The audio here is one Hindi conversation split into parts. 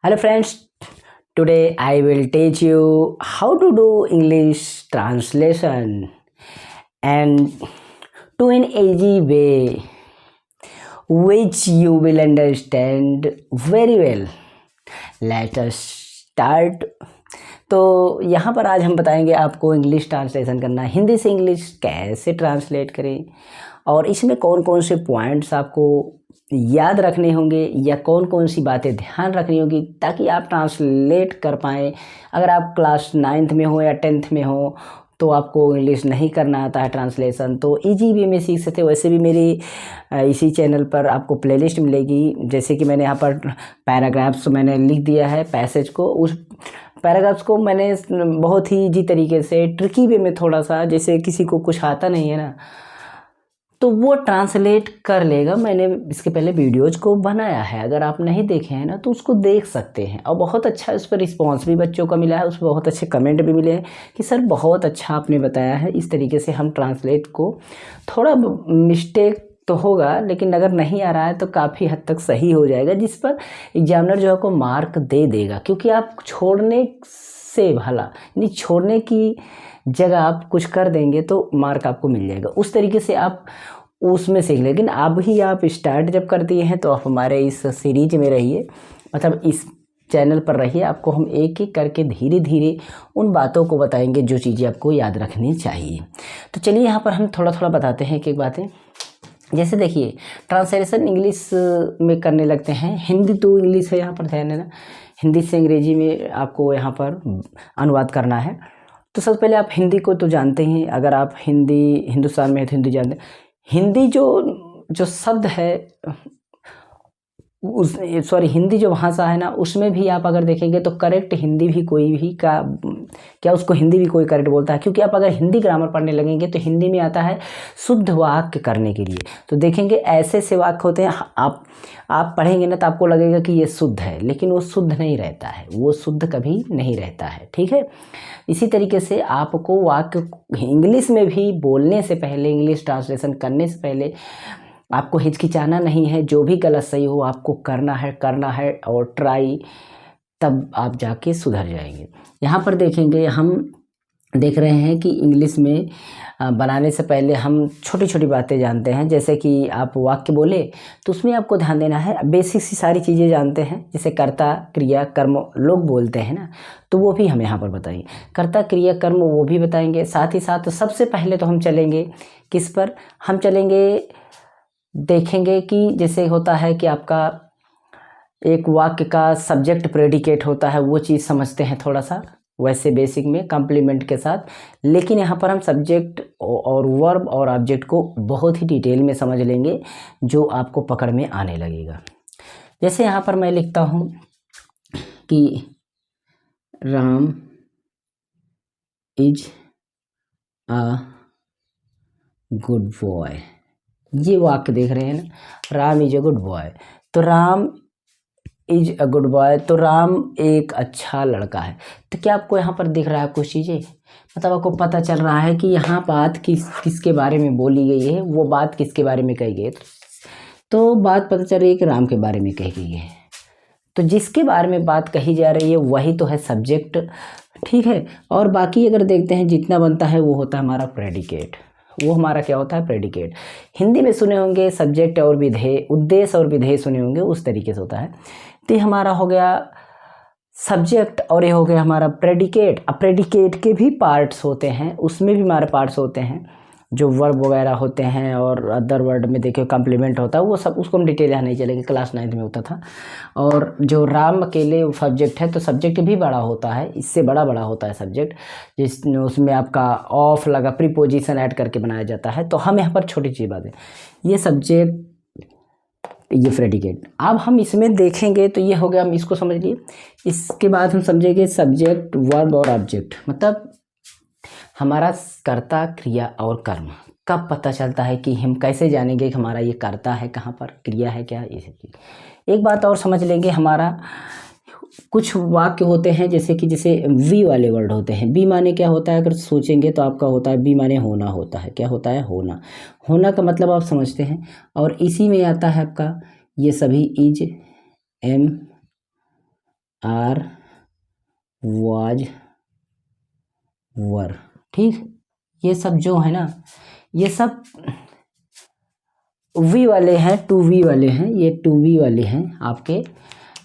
Hello friends, today I will teach you how to do English translation and to an easy way which you will understand very well. Let us start. तो यहाँ पर आज हम बताएंगे आपको इंग्लिश ट्रांसलेशन करना, हिंदी से इंग्लिश कैसे ट्रांसलेट करें और इसमें कौन कौन से पॉइंट्स आपको याद रखने होंगे या कौन कौन सी बातें ध्यान रखनी होगी ताकि आप ट्रांसलेट कर पाएँ। अगर आप क्लास 9th में हो या 10th में हो तो आपको इंग्लिश नहीं करना आता है ट्रांसलेशन, तो इजी वे में सीख सकते हो। वैसे भी मेरी इसी चैनल पर आपको प्लेलिस्ट मिलेगी, जैसे कि मैंने यहाँ पर पैराग्राफ्स मैंने लिख दिया है पैसेज को, उस पैराग्राफ्स को मैंने बहुत ही इजी तरीके से ट्रिकी वे में थोड़ा सा, जैसे किसी को कुछ आता नहीं है ना तो वो ट्रांसलेट कर लेगा। मैंने इसके पहले वीडियोज़ को बनाया है, अगर आप नहीं देखे हैं ना तो उसको देख सकते हैं और बहुत अच्छा उस पर रिस्पॉन्स भी बच्चों का मिला है, उस पर बहुत अच्छे कमेंट भी मिले हैं कि सर बहुत अच्छा आपने बताया है। इस तरीके से हम ट्रांसलेट को, थोड़ा मिस्टेक तो होगा लेकिन अगर नहीं आ रहा है तो काफ़ी हद तक सही हो जाएगा, जिस पर एग्जामिनर जो है को मार्क दे देगा, क्योंकि आप छोड़ने से भला नहीं, छोड़ने की जगह आप कुछ कर देंगे तो मार्क आपको मिल जाएगा। उस तरीके से आप उसमें सीख, लेकिन अब ही आप स्टार्ट जब कर दिए हैं तो आप हमारे इस सीरीज में रहिए, मतलब इस चैनल पर रहिए। आपको हम एक एक करके धीरे धीरे उन बातों को बताएंगे जो चीज़ें आपको याद रखनी चाहिए। तो चलिए यहाँ पर हम थोड़ा थोड़ा बताते हैं एक एक बातें। जैसे देखिए, ट्रांसलेशन इंग्लिश में करने लगते हैं, हिंदी टू इंग्लिश है, यहाँ पर ध्यान देना, हिंदी से अंग्रेजी में आपको यहाँ पर अनुवाद करना है। तो सबसे पहले आप हिंदी को तो जानते ही, अगर आप हिंदी हिंदुस्तान में है तो हिंदी जानते हैं। हिंदी जो शब्द है उस हिंदी जो भाषा है ना, उसमें भी आप अगर देखेंगे तो करेक्ट हिंदी भी कोई भी का क्या उसको हिंदी भी कोई करेक्ट बोलता है, क्योंकि आप अगर हिंदी ग्रामर पढ़ने लगेंगे तो हिंदी में आता है शुद्ध वाक्य करने के लिए। तो देखेंगे ऐसे से वाक्य होते हैं, आप पढ़ेंगे ना तो आपको लगेगा कि ये शुद्ध है, लेकिन वो शुद्ध नहीं रहता है, वो शुद्ध कभी नहीं रहता है, ठीक है। इसी तरीके से आपको वाक्य इंग्लिश में भी बोलने से पहले, इंग्लिश ट्रांसलेशन करने से पहले आपको हिचकिचाना नहीं है, जो भी गलत सही हो आपको करना है और ट्राई, तब आप जाके सुधर जाएंगे। यहाँ पर देखेंगे, हम देख रहे हैं कि इंग्लिश में बनाने से पहले हम छोटी छोटी बातें जानते हैं। जैसे कि आप वाक्य बोले तो उसमें आपको ध्यान देना है, बेसिक सी सारी चीज़ें जानते हैं, जैसे कर्ता क्रिया कर्म लोग बोलते हैं ना, तो वो भी हम यहाँ पर बताएंगे, कर्ता क्रिया कर्म वो भी बताएंगे। साथ ही साथ सबसे पहले तो हम चलेंगे किस पर, हम चलेंगे देखेंगे कि जैसे होता है कि आपका एक वाक्य का सब्जेक्ट प्रेडिकेट होता है, वो चीज़ समझते हैं थोड़ा सा, वैसे बेसिक में कॉम्प्लीमेंट के साथ। लेकिन यहाँ पर हम सब्जेक्ट और वर्ब और ऑब्जेक्ट को बहुत ही डिटेल में समझ लेंगे, जो आपको पकड़ में आने लगेगा। जैसे यहाँ पर मैं लिखता हूँ कि Ram is a good boy, ये वाक्य देख रहे हैं ना, Ram is a good boy, तो Ram is a good boy, तो राम एक अच्छा लड़का है। तो क्या आपको यहाँ पर दिख रहा है कुछ चीज़ें, मतलब आपको पता चल रहा है कि यहाँ बात किसके बारे में बोली गई है, वो बात किसके बारे में कही गई है। तो बात पता चल रही है कि राम के बारे में कही गई है, तो जिसके बारे में बात कही जा रही है वही तो है सब्जेक्ट, ठीक है। और बाकी अगर देखते हैं जितना बनता है वो होता है हमारा प्रेडिकेट, वो हमारा क्या होता है प्रेडिकेट। हिंदी में सुने होंगे सब्जेक्ट और विधेय, उद्देश्य और विधेय सुने होंगे, उस तरीके से होता है। तो हमारा हो गया सब्जेक्ट और ये हो गया हमारा प्रेडिकेट। अब प्रेडिकेट के भी पार्ट्स होते हैं, उसमें भी हमारे पार्ट्स होते हैं, जो वर्ब वगैरह होते हैं और अदर वर्ड में देखिए कॉम्प्लीमेंट होता है, वो सब उसको हम डिटेल यहाँ नहीं चलेंगे, क्लास 9th में होता था। और जो राम अकेले सब्जेक्ट है तो सब्जेक्ट भी बड़ा होता है, इससे बड़ा होता है सब्जेक्ट, जिसमें उसमें आपका ऑफ लगा प्रीपोजिशन ऐड करके बनाया जाता है। तो हम यहाँ पर छोटी चीज़ बात है, ये सब्जेक्ट ये प्रेडिकेट। अब हम इसमें देखेंगे तो ये हो गया, हम इसको समझ लिए। इसके बाद हम समझेंगे सब्जेक्ट वर्ब और ऑब्जेक्ट, मतलब हमारा कर्ता क्रिया और कर्म कब पता चलता है, कि हम कैसे जानेंगे कि हमारा ये कर्ता है कहाँ पर, क्रिया है क्या, ये सब चीज़। एक बात और समझ लेंगे, हमारा कुछ वाक्य होते हैं जैसे वी वाले वर्ड होते हैं। बी माने क्या होता है, अगर सोचेंगे तो आपका होता है बी माने होना होता है, क्या होता है होना, होना का मतलब आप समझते हैं। और इसी में आता है आपका ये सभी इज, एम, आर, वाज, वर। ठीक, ये सब जो है ना, ये सब वी वाले हैं, टू वी वाले हैं, ये टू वी वाले हैं आपके।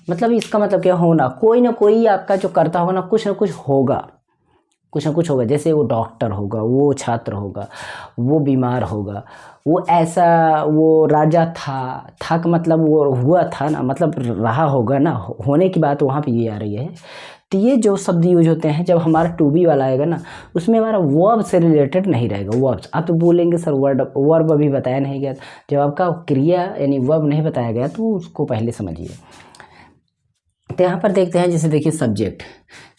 मतलब इसका मतलब क्या, होना, कोई ना कोई आपका जो करता होगा ना, कुछ ना कुछ होगा, कुछ ना कुछ होगा। जैसे वो डॉक्टर होगा, वो छात्र होगा, वो बीमार होगा, वो ऐसा, वो राजा था का मतलब वो हुआ था ना, मतलब रहा होगा ना, होने की बात वहाँ पे ये आ रही है। तो ये जो शब्द यूज होते हैं जब हमारा टू बी वाला आएगा ना, उसमें हमारा वर्ब से रिलेटेड नहीं रहेगा। वर्ब्स आप तो बोलेंगे सर वर्ब अभी बताया नहीं गया। जब आपका क्रिया यानी वर्ब नहीं बताया गया तो उसको पहले समझिए। तो यहाँ पर देखते हैं, जैसे देखिए सब्जेक्ट,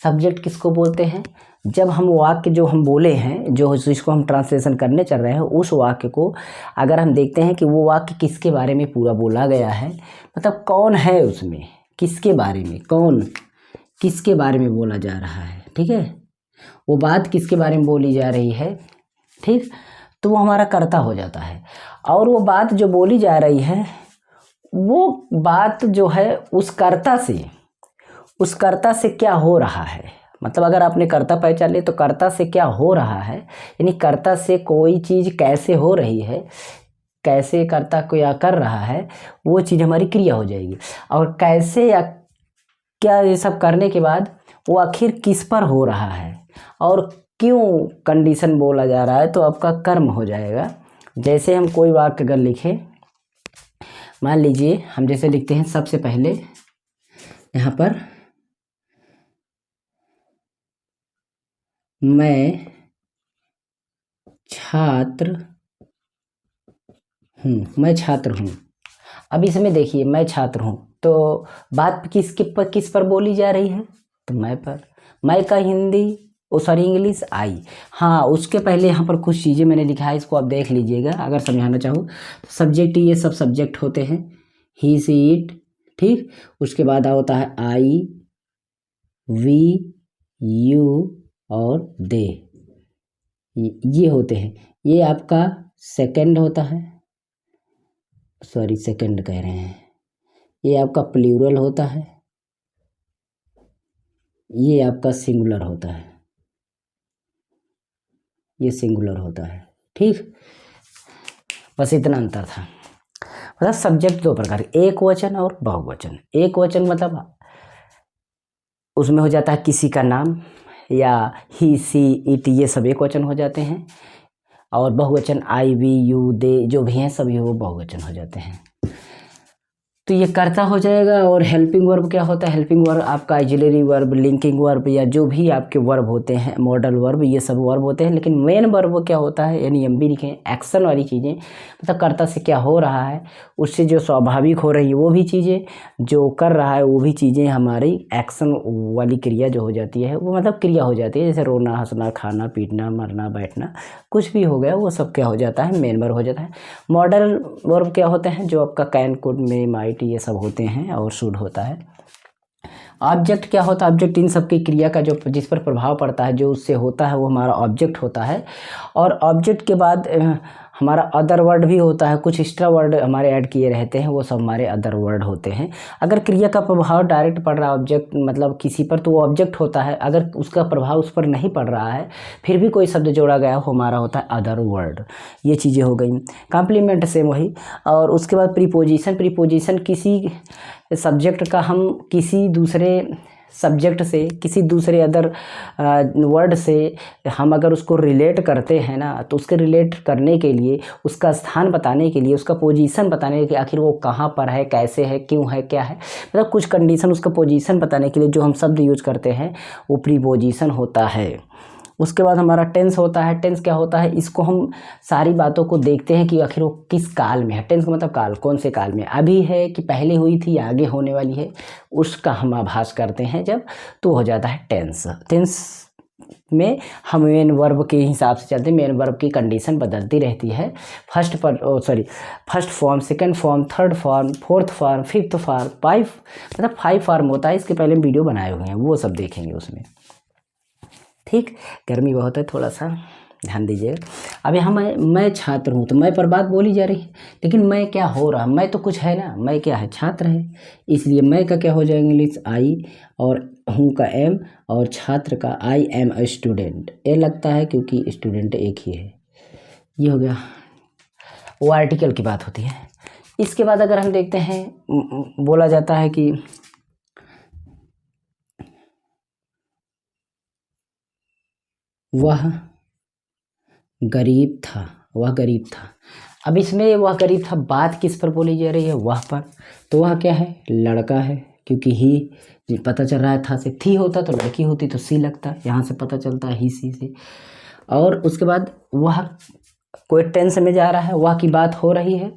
सब्जेक्ट किसको बोलते हैं? जब हम वाक्य जो हम बोले हैं, जो जिसको हम ट्रांसलेशन करने चल रहे हैं, उस वाक्य को अगर हम देखते हैं कि वो वाक्य किसके बारे में पूरा बोला गया है, मतलब कौन है उसमें, किसके बारे में, कौन किसके बारे में बोला जा रहा है, ठीक है, वो बात किसके बारे में बोली जा रही है, ठीक, तो वो हमारा कर्ता हो जाता है। और वो बात जो बोली जा रही है, वो बात जो है उस कर्ता से क्या हो रहा है, मतलब अगर आपने कर्ता पहचान लिया तो कर्ता से क्या हो रहा है, यानी कर्ता से कोई चीज़ कैसे हो रही है, कैसे कर्ता को या कर रहा है, वो चीज़ हमारी क्रिया हो जाएगी। और कैसे या क्या, ये सब करने के बाद वो आखिर किस पर हो रहा है और क्यों कंडीशन बोला जा रहा है, तो आपका कर्म हो जाएगा। जैसे हम कोई वाक्य अगर लिखें, मान लीजिए हम जैसे लिखते हैं, सबसे पहले यहाँ पर मैं छात्र हूँ, मैं छात्र हूँ। अब इसमें देखिए मैं छात्र हूँ, तो बात किस पर बोली जा रही है, तो मैं पर। मैं का हिंदी, ओ सॉरी इंग्लिश आई। हाँ, उसके पहले यहाँ पर कुछ चीज़ें मैंने लिखा है, इसको आप देख लीजिएगा अगर समझाना चाहूँ तो। सब्जेक्ट, ये सब सब्जेक्ट होते हैं, ही सी इट, ठीक। उसके बाद होता है आई, वी, यू और दे, ये होते हैं। ये आपका सेकंड होता है, सॉरी सेकंड कह रहे हैं, ये आपका प्लूरल होता है, ये आपका सिंगुलर होता है, ये सिंगुलर होता है, ठीक। बस इतना अंतर था। मतलब सब्जेक्ट दो प्रकार, एक वचन और बहुवचन। एक वचन मतलब उसमें हो जाता है किसी का नाम, या ही सी इट, ये सब एक वचन हो जाते हैं। और बहुवचन आई, वी, यू, दे जो भी हैं सभी वो बहुवचन हो जाते हैं। तो ये कर्ता हो जाएगा। और हेल्पिंग वर्ब क्या होता है? हेल्पिंग वर्ब आपका ऑक्सिलरी वर्ब, लिंकिंग वर्ब, या जो भी आपके वर्ब होते हैं, मॉडल वर्ब, ये सब वर्ब होते हैं। लेकिन मेन वर्ब क्या होता है, यानी एम बी लिखें, एक्शन वाली चीज़ें, मतलब कर्ता से क्या हो रहा है, उससे जो स्वाभाविक हो रही है वो भी चीज़ें, जो कर रहा है वो भी चीज़ें, हमारी एक्शन वाली क्रिया जो हो जाती है वो मतलब क्रिया हो जाती है। जैसे रोना, हंसना, खाना, पीटना, मरना, बैठना, कुछ भी हो गया वो सब क्या हो जाता है, मेन वर्ब हो जाता है। मॉडल वर्ब क्या होते हैं, जो आपका कैन, कुड, मे, माइट, ये सब होते हैं, और शुड होता है। ऑब्जेक्ट क्या होता है? ऑब्जेक्ट इन सब की क्रिया का जो जिस पर प्रभाव पड़ता है, जो उससे होता है, वो हमारा ऑब्जेक्ट होता है। और ऑब्जेक्ट के बाद हमारा अदर वर्ड भी होता है, कुछ एक्स्ट्रा वर्ड हमारे ऐड किए रहते हैं, वो सब हमारे अदर वर्ड होते हैं। अगर क्रिया का प्रभाव डायरेक्ट पड़ रहा है ऑब्जेक्ट मतलब किसी पर, तो वो ऑब्जेक्ट होता है। अगर उसका प्रभाव उस पर नहीं पड़ रहा है, फिर भी कोई शब्द जोड़ा गया हो, हमारा होता है अदर वर्ड। ये चीज़ें हो गई। कॉम्प्लीमेंट सेम वही। और उसके बाद प्रीपोजिशन, प्रीपोजिशन किसी सब्जेक्ट का हम किसी दूसरे सब्जेक्ट से, किसी दूसरे अदर वर्ड से हम अगर उसको रिलेट करते हैं ना, तो उसके रिलेट करने के लिए, उसका स्थान बताने के लिए, उसका पोजीशन बताने के लिए, आखिर वो कहाँ पर है, कैसे है, क्यों है, क्या है, मतलब कुछ कंडीशन, उसका पोजीशन बताने के लिए जो हम शब्द यूज करते हैं वो प्रीपोजिशन होता है। उसके बाद हमारा टेंस होता है। टेंस क्या होता है? इसको हम सारी बातों को देखते हैं कि आखिर वो किस काल में है। टेंस का मतलब काल, कौन से काल में, अभी है कि पहले हुई थी, आगे होने वाली है, उसका हम आभास करते हैं जब, तो हो जाता है टेंस। टेंस में हम मेन वर्ब के हिसाब से चलते हैं, मेन वर्ब की कंडीशन बदलती रहती है। First form, second form, third form, fourth form, fifth form, मतलब 5 फॉर्म होता है। इसके पहले हम वीडियो बनाए हुए हैं, वो सब देखेंगे उसमें, ठीक। गर्मी बहुत है थोड़ा सा। ध्यान दीजिएगा। अब यहाँ मैं छात्र हूँ, तो मैं पर बात बोली जा रही है, लेकिन मैं क्या हो रहा, मैं तो कुछ है ना, मैं क्या है, छात्र है, इसलिए मैं का क्या हो जाएगा इंग्लिश, आई, और हूँ का एम, और छात्र का आई एम अ स्टूडेंट। ये लगता है क्योंकि स्टूडेंट एक ही है। ये हो गया, वो आर्टिकल की बात होती है। इसके बाद अगर हम देखते हैं, बोला जाता है कि वह गरीब था, वह गरीब था। अब इसमें वह गरीब था, बात किस पर बोली जा रही है, वह पर। तो वह क्या है, लड़का है, क्योंकि ही पता चल रहा है, था से थी होता तो लड़की होती तो सी लगता, यहाँ से पता चलता है ही सी से। और उसके बाद वह कोई टेंस में जा रहा है, वह की बात हो रही है,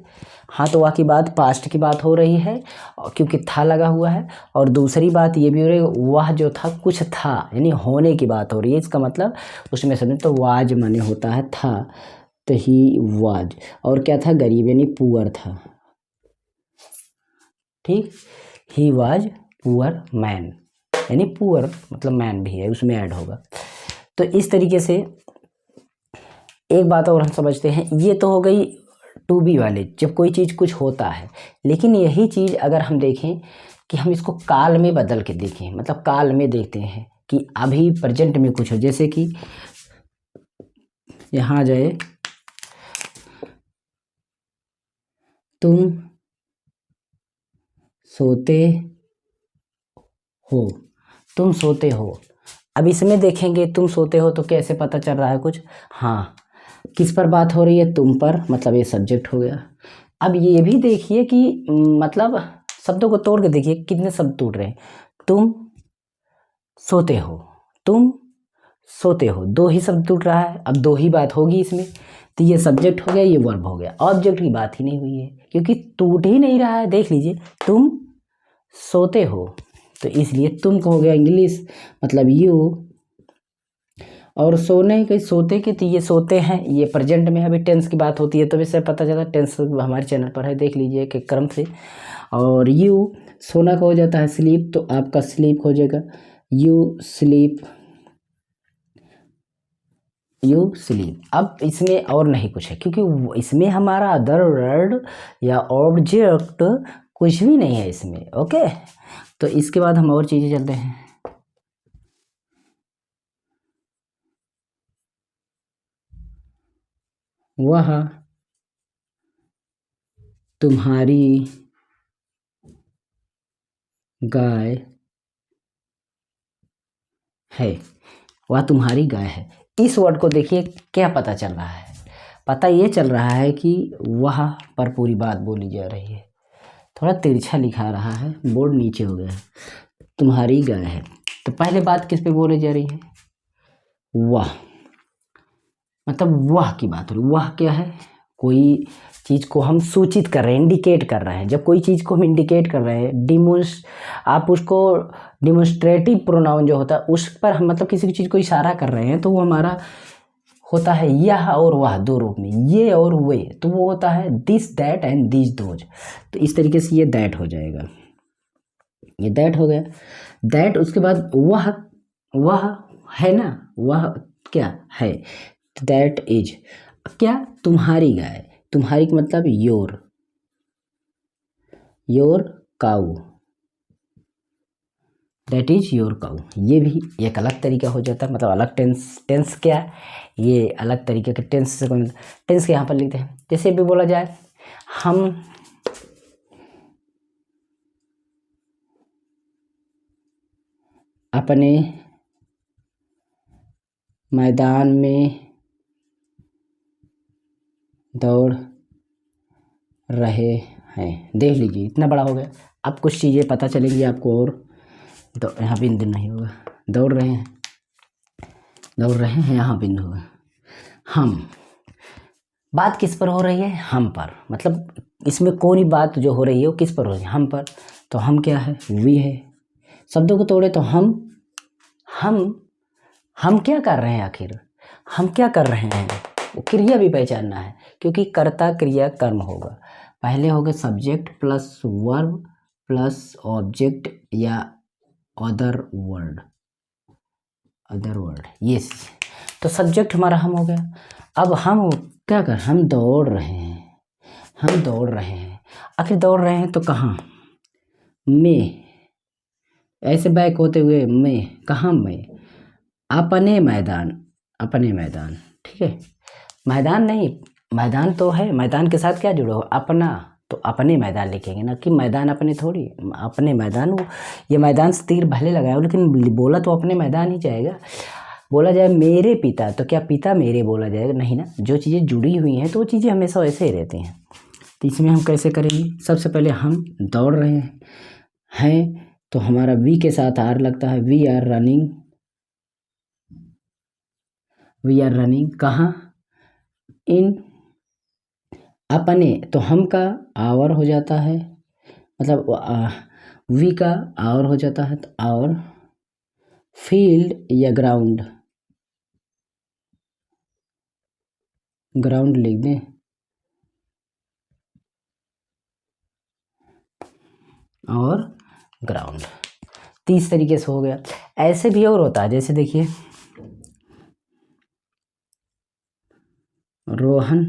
हाँ तो वह की बात पास्ट की बात हो रही है क्योंकि था लगा हुआ है। और दूसरी बात ये भी हो रही है, वह जो था कुछ था, यानी होने की बात हो रही है, इसका मतलब उसमें समझ, तो वाज माने होता है था, तो ही वाज। और क्या था, गरीब यानी पुअर था, ठीक, ही वाज पुअर मैन, यानी पुअर मतलब मैन भी है, उसमें ऐड होगा। तो इस तरीके से एक बात और हम समझते हैं, ये तो हो गई टू बी वाले, जब कोई चीज़ कुछ होता है। लेकिन यही चीज़ अगर हम देखें कि हम इसको काल में बदल के देखें, मतलब काल में देखते हैं कि अभी प्रेजेंट में कुछ हो, जैसे कि यहाँ आ जाए, तुम सोते हो, तुम सोते हो। अब इसमें देखेंगे तुम सोते हो तो कैसे पता चल रहा है कुछ, हाँ किस पर बात हो रही है, तुम पर, मतलब ये सब्जेक्ट हो गया। अब ये भी देखिए कि मतलब शब्दों को तोड़ के देखिए कितने शब्द टूट रहे हैं, तुम सोते हो, तुम सोते हो, दो ही शब्द टूट रहा है। अब दो ही बात होगी इसमें, तो ये सब्जेक्ट हो गया, ये वर्ब हो गया, ऑब्जेक्ट की बात ही नहीं हुई है क्योंकि टूट ही नहीं रहा है। देख लीजिए, तुम सोते हो, तो इसलिए तुम को हो गया इंग्लिश मतलब यू। और सोने के, सोते के, तो ये सोते हैं, ये प्रेजेंट में अभी टेंस की बात होती है, तो इससे पता चला टेंस हमारे चैनल पर है, देख लीजिए कि क्रम से। और यू सोना का हो जाता है स्लीप, तो आपका स्लीप हो जाएगा यू स्लीप, यू स्लीप। अब इसमें और नहीं कुछ है क्योंकि इसमें हमारा अदर वर्ड या ऑब्जेक्ट कुछ भी नहीं है इसमें, ओके। तो इसके बाद हम और चीज़ें चलते हैं, वह तुम्हारी गाय है, वह तुम्हारी गाय है। इस वर्ड को देखिए क्या पता चल रहा है, पता ये चल रहा है कि वह पर पूरी बात बोली जा रही है। थोड़ा तिरछा लिखा रहा है, बोर्ड नीचे हो गया है, तुम्हारी गाय है, तो पहले बात किस पे बोली जा रही है, वह, मतलब वह की बात हो रही। वह क्या है, कोई चीज़ को हम सूचित कर रहे हैं, इंडिकेट कर रहे हैं। जब कोई चीज़ को हम इंडिकेट कर रहे हैं, आप उसको डिमोन्स्ट्रेटिव प्रोनाउन जो होता है उस पर हम मतलब किसी चीज़ को इशारा कर रहे हैं, तो वो हमारा होता है यह और वह, दो रूप में, ये और वे, तो वो होता है this that and this those. तो इस तरीके से ये दैट हो जाएगा, ये दैट हो गया। दैट, उसके बाद वह है ना, वह क्या है, दैट इज क्या, तुम्हारी गाय, तुम्हारी का मतलब your cow, that is your cow. ये भी एक अलग तरीका हो जाता है, मतलब अलग टेंस क्या, ये अलग तरीके के टेंस से टेंस के यहाँ पर लिखते हैं। जैसे भी बोला जाए, हम अपने मैदान में दौड़ रहे हैं। देख लीजिए इतना बड़ा हो गया, अब कुछ चीज़ें पता चलेंगी आपको। और यहाँ बिंदु नहीं होगा, दौड़ रहे हैं, दौड़ रहे हैं, यहाँ बिंदु होगा। हम, बात किस पर हो रही है, हम पर, मतलब इसमें कोई बात जो हो रही है वो किस पर हो रही है, हम पर। तो हम क्या है, वी है। शब्दों को तोड़े तो हम हम क्या कर रहे हैं, आखिर हम क्या कर रहे हैं, वो क्रिया भी पहचानना है क्योंकि कर्ता क्रिया कर्म होगा। पहले होगा subject plus verb plus object या अदर वर्ड, ये तो सब्जेक्ट हमारा हम हो गया। अब हम क्या कर, हम दौड़ रहे हैं, हम दौड़ रहे हैं। आखिर दौड़ रहे हैं तो कहाँ, में, ऐसे बैक होते हुए में, कहाँ में, अपने मैदान, अपने मैदान। ठीक है, मैदान नहीं, मैदान तो है, मैदान के साथ क्या जुड़ा हो, अपना, तो अपने मैदान लिखेंगे ना कि मैदान अपने थोड़ी, अपने मैदान। वो ये मैदान से तीर भले लगाए हो लेकिन बोला तो अपने मैदान ही जाएगा। बोला जाए मेरे पिता, तो क्या पिता मेरे बोला जाएगा, नहीं ना। जो चीज़ें जुड़ी हुई हैं तो वो चीज़ें हमेशा वैसे ही रहती हैं। तो इसमें हम कैसे करेंगे, सबसे पहले हम दौड़ रहे हैं तो हमारा वी के साथ आर लगता है, we are running, we are running कहाँ, इन, अपने, तो हम का आवर हो जाता है, मतलब वी का आवर हो जाता है, तो आवर, फील्ड या ग्राउंड, ग्राउंड लिख दें, और ग्राउंड। 30 तरीके से हो गया। ऐसे भी और होता है, जैसे देखिए रोहन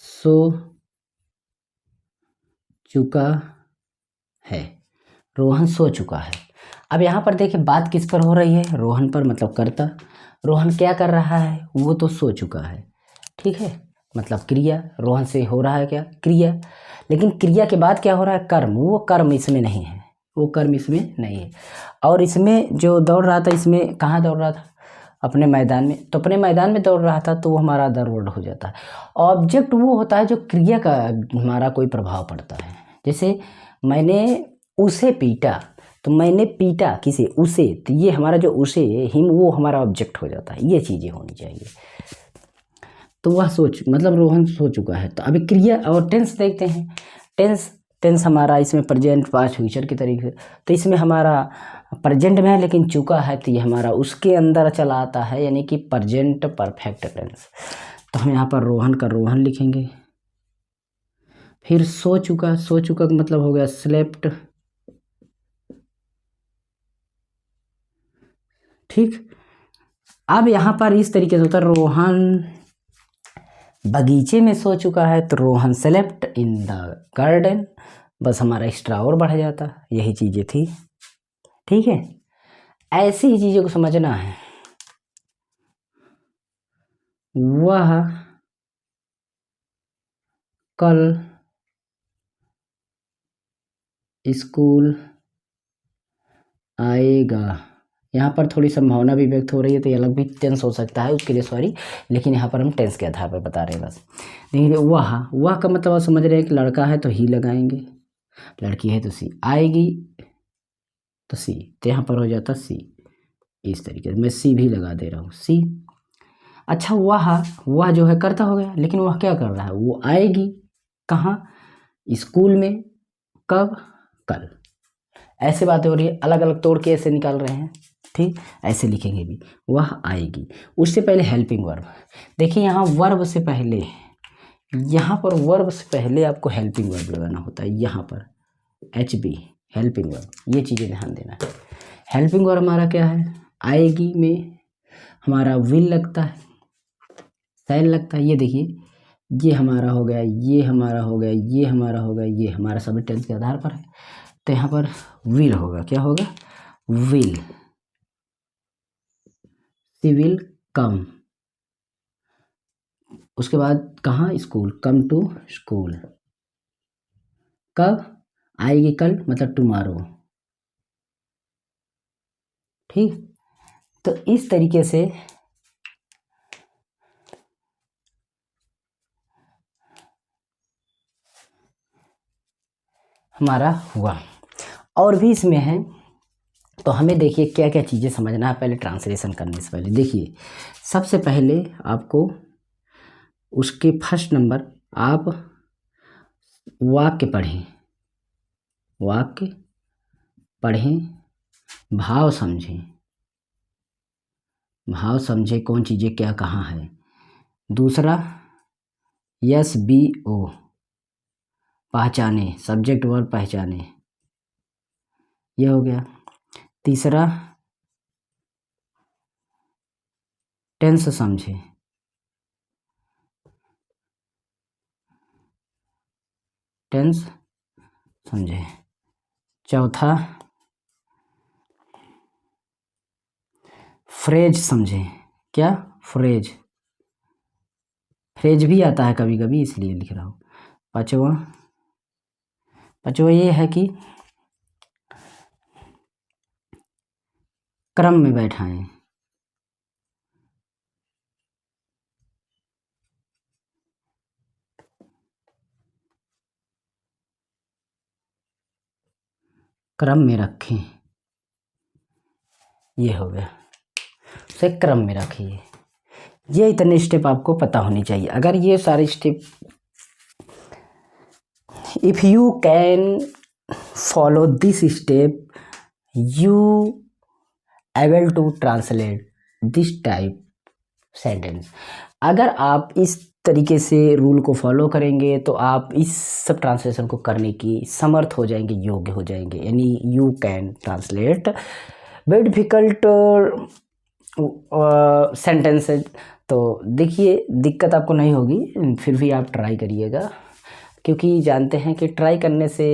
सो चुका है, रोहन सो चुका है। अब यहाँ पर देखिए बात किस पर हो रही है, रोहन पर, मतलब करता। रोहन क्या कर रहा है, वो तो सो चुका है। ठीक है, मतलब क्रिया, रोहन से हो रहा है क्या, क्रिया। लेकिन क्रिया के बाद क्या हो रहा है, कर्म, वो कर्म इसमें नहीं है, वो कर्म इसमें नहीं है। और इसमें जो दौड़ रहा था, इसमें कहाँ दौड़ रहा था, अपने मैदान में। तो अपने मैदान में दौड़ रहा था तो वो हमारा अदर वर्ड हो जाता है। ऑब्जेक्ट वो होता है जो क्रिया का हमारा कोई प्रभाव पड़ता है। जैसे मैंने उसे पीटा, तो मैंने पीटा किसे, उसे, तो ये हमारा जो उसे, हिम, वो हमारा ऑब्जेक्ट हो जाता है। ये चीज़ें होनी चाहिए। तो वह सोच, मतलब रोहन सो चुका है। तो अभी क्रिया और टेंस देखते हैं। टेंस, टेंस हमारा इसमें प्रेजेंट, पास्ट, फ्यूचर के तरीके से। तो इसमें हमारा प्रेजेंट में है लेकिन चुका है, तो ये हमारा उसके अंदर चला आता है, यानी कि प्रेजेंट परफेक्ट टेंस। तो हम यहाँ पर रोहन का रोहन लिखेंगे। फिर सो चुका, सो चुका का मतलब हो गया स्लेप्ट। ठीक, अब यहाँ पर इस तरीके से होता है, रोहन बगीचे में सो चुका है, तो Rohan slept in the garden. बस हमारा एक्स्ट्रा और बढ़ जाता, यही चीज़ें थी। ठीक है, ऐसी ही चीज़ों को समझना है। वह कल स्कूल आएगा। यहाँ पर थोड़ी संभावना भी व्यक्त हो रही है, तो ये अलग भी टेंस हो सकता है, उसके लिए सॉरी। लेकिन यहाँ पर हम टेंस के आधार पर बता रहे हैं बस। देखिए वह का मतलब आप समझ रहे हैं कि लड़का है तो ही लगाएंगे, लड़की है तो सी, आएगी तो सी, तो यहाँ पर हो जाता सी। इस तरीके से मैं सी भी लगा दे रहा हूँ, सी। अच्छा, वह जो है करता हो गया, लेकिन वह क्या कर रहा है, वो आएगी कहाँ, स्कूल में, कब, कल। ऐसे बातें हो रही है, अलग अलग तोड़ के ऐसे निकाल रहे हैं। ठीक, ऐसे लिखेंगे भी, वह आएगी। उससे पहले हेल्पिंग वर्ब। देखिए यहाँ वर्ब से पहले, यहाँ पर वर्ब से पहले आपको हेल्पिंग वर्ब लगाना होता है। यहाँ पर एच बी, हेल्पिंग वर्ब, ये चीज़ें ध्यान देना है। हेल्पिंग वर्ब हमारा क्या है, आएगी में हमारा विल लगता है, शैल लगता है। ये देखिए, ये हमारा हो गया, ये हमारा हो गया, ये हमारा हो गया, ये हमारा सभी टेंस के आधार पर है। तो यहाँ पर विल होगा, क्या होगा, विल, सी विल कम। उसके बाद कहाँ, स्कूल, कम टू स्कूल। कब आएगी, कल, मतलब टुमारो। ठीक, तो इस तरीके से हमारा हुआ। और भी इसमें है, तो हमें देखिए क्या क्या चीज़ें समझना है पहले ट्रांसलेशन करने से पहले। देखिए सबसे पहले आपको उसके फर्स्ट नंबर आप वाक्य पढ़ें, वाक्य पढ़ें, भाव समझें, भाव समझें कौन चीज़ें क्या कहाँ है। दूसरा यस बी ओ, पहचाने, सब्जेक्ट वर्ब पहचाने, ये हो गया। तीसरा टेंस समझे, टेंस समझे। चौथा फ्रेज समझे। क्या? फ्रेज, फ्रेज भी आता है कभी कभी इसलिए लिख रहा हूँ। पांचवा, पांचवा ये है कि क्रम में बैठाएं। क्रम में रखें, ये हो गया। उसे क्रम में रखिए। ये इतने स्टेप आपको पता होनी चाहिए। अगर ये सारे step if you can follow this step you able to translate this type sentence. अगर आप इस तरीके से रूल को फॉलो करेंगे तो आप इस सब ट्रांसलेशन को करने की समर्थ हो जाएंगे, योग्य हो जाएंगे। यानी you can translate very difficult sentences. तो देखिए दिक्कत आपको नहीं होगी, फिर भी आप ट्राई करिएगा, क्योंकि जानते हैं कि ट्राई करने से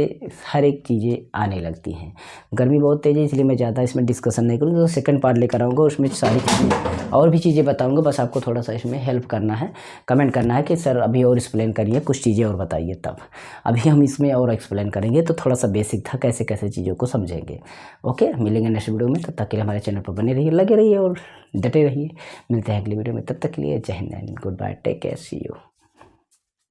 हर एक चीज़ें आने लगती हैं। गर्मी बहुत तेज़ है इसलिए मैं ज़्यादा इसमें डिस्कशन नहीं करूँगा। तो सेकंड पार्ट लेकर आऊँगा, उसमें सारी चीज़ें और भी चीज़ें बताऊँगा। बस आपको थोड़ा सा इसमें हेल्प करना है, कमेंट करना है कि सर अभी और एक्सप्लेन करिए, कुछ चीज़ें और बताइए। तब अभी हम इसमें और एक्सप्लेन करेंगे। तो थोड़ा सा बेसिक था, कैसे कैसे चीज़ों को समझेंगे। ओके, मिलेंगे नेक्स्ट वीडियो में। तब तक के लिए हमारे चैनल पर बने रहिए, लगे रहिए और डटे रहिए। मिलते हैं अगली वीडियो में, तब तक के लिए Jai Hind, good bye, take care, see you.